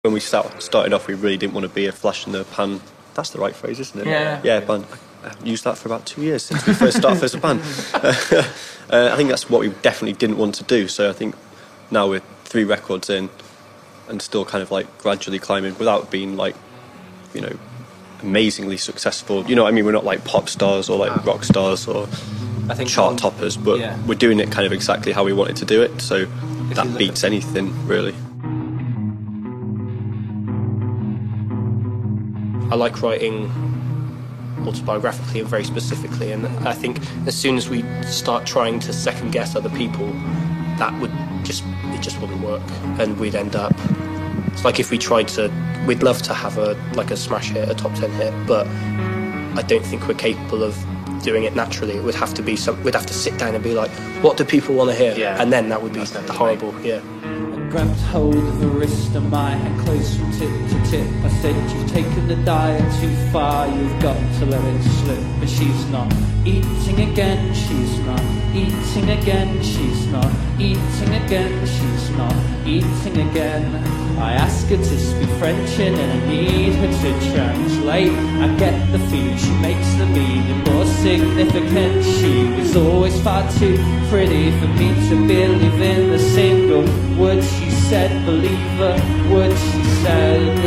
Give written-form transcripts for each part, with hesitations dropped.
When we started off, we really didn't want to be a flash in the pan. That's the right phrase, isn't it? Yeah. Band. I've used that for about 2 years since we first started as a band. I think that's what we definitely didn't want to do. So I think now we're 3 records in and still kind of like gradually climbing without being like, you know, amazingly successful. You know what I mean? We're not like pop stars or like rock stars or I think chart toppers, but we're doing it kind of exactly how we wanted to do it. So that beats anything, really. I like writing autobiographically and very specifically, and I think as soon as we start trying to second guess other people, it just wouldn't work, and we'd end up. It's like if we tried to, we'd love to have a smash hit, a top 10 hit, but I don't think we're capable of doing it naturally. It would have to be we'd have to sit down and be like, what do people want to hear? Yeah. And then that would be horrible. Yeah. Grabbed hold of the wrist of my hand close from tip to tip. I said, you've taken the diet too far, you've got to let it slip. But she's not eating again, she's not eating again, she's not eating again, she's not eating again. I ask her to speak French and I need her to translate. I get the feeling she makes the meaning more significant. She was always far too pretty for me to believe in the single word she said, believe her word she said.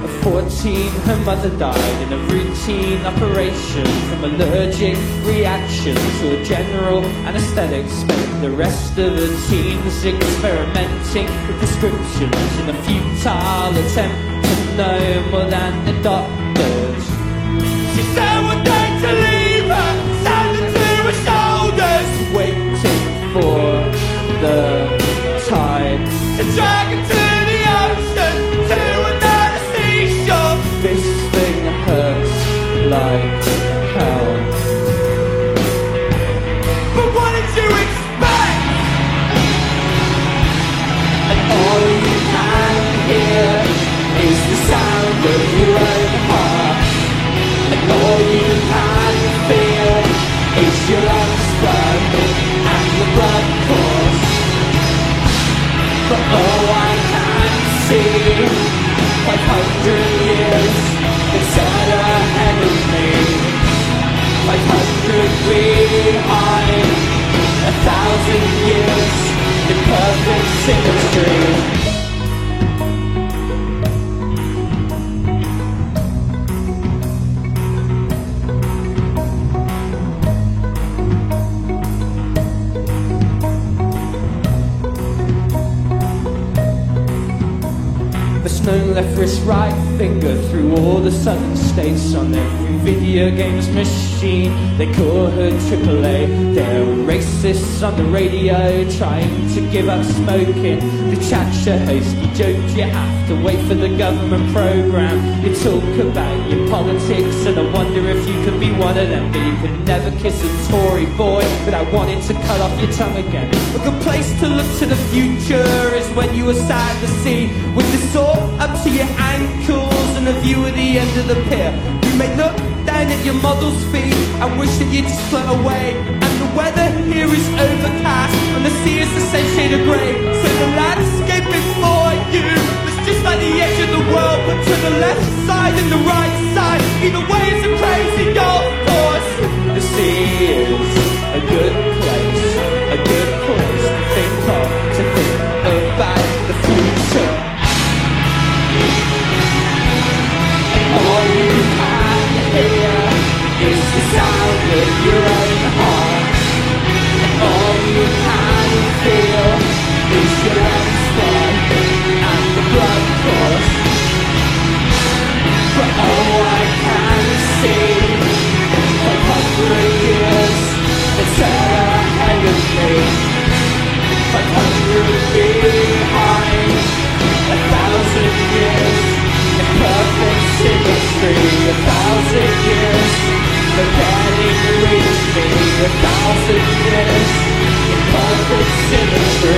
At 14, her mother died in a routine operation from allergic reaction to a general anaesthetic. Spent the rest of her teens experimenting with prescriptions in a futile attempt to know more than the doctors. She said one day to leave her, standing to her shoulders, waiting for the tide to drag her to the ocean, to another seashore. This thing hurts like hell. But what did you expect? And all you can hear is the sound of your own heart. And all you can feel is your lungs burning and the blood course. But oh, I can see 500 years instead ahead of me, 500 behind, 1,000 years in perfect symmetry. Left wrist, right finger through all the southern states. On every video games machine they call her AAA. There were racists on the radio trying to give up smoking. The chat show host, you joked you have to wait for the government program. You talk about your politics and I wonder if you could be one of them. But you could never kiss a Tory boy without wanting to cut off your tongue again. A good place to look to the future is when you were sat at the sea with the sword up to your ankles and a view at the end of the pier. You may look down at your model's feet and wish that you'd just float away. And the weather here is overcast and the sea is the same shade of grey. So the landscape before you is just like the edge of the world, but to the left side and the right side, either way it's a crazy golf course. The sea is a good place to think of, to think about the future. All you can hear is the sound of your own heart. And all you can feel is your own spark and the blood course. But oh, I can see 500 years that's ahead of me, 500 behind, 1,000 years in perfect symmetry, 1,000 years forgetting reach me, 1,000 years in perfect symmetry.